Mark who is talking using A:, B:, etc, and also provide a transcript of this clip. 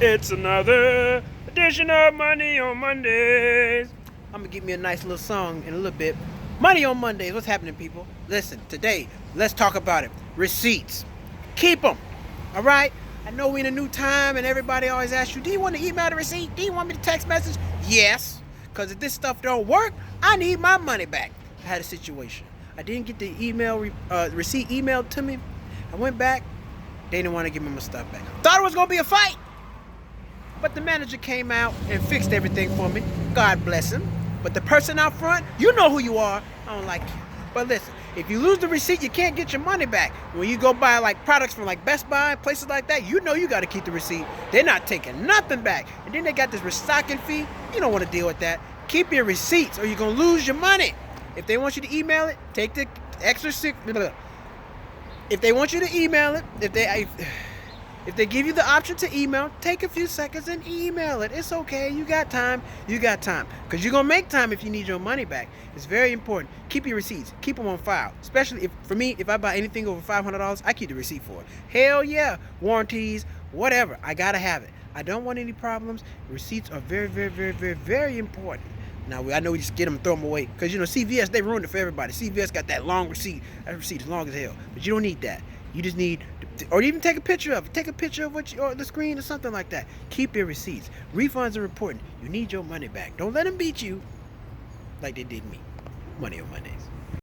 A: It's another edition of Money on Mondays. I'm gonna give me a nice little song in a little bit. Money on Mondays. What's happening, people? Listen, today, let's talk about it. Receipts. Keep them. All right? I know we're in a new time and everybody always asks you, do you want to email the receipt? Do you want me to text message? Yes. Because if this stuff don't work, I need my money back. I had a situation. I didn't get the receipt emailed to me. I went back. They didn't want to give me my stuff back. Thought it was going to be a fight. But the manager came out and fixed everything for me. God bless him. But the person out front, you know who you are. I don't like you. But listen, if you lose the receipt, you can't get your money back. When you go buy like products from like Best Buy, places like that, you know you got to keep the receipt. They're not taking nothing back. And then they got this restocking fee. You don't want to deal with that. Keep your receipts or you're going to lose your money. If they want you to email it, take the extra six. If they want you to email it, if they give you the option to email, take a few seconds and email it. It's okay. You got time. You got time. Because you're going to make time if you need your money back. It's very important. Keep your receipts. Keep them on file. Especially for me, if I buy anything over $500, I keep the receipt for it. Hell yeah. Warranties, whatever. I got to have it. I don't want any problems. Receipts are very, very, very, very, very important. Now, I know we just get them and throw them away. Because, CVS, they ruined it for everybody. CVS got that long receipt. That receipt is long as hell. But you don't need that. You just need, or even take a picture of it. Take a picture of or the screen or something like that. Keep your receipts. Refunds are important. You need your money back. Don't let them beat you like they did me. Money on Mondays.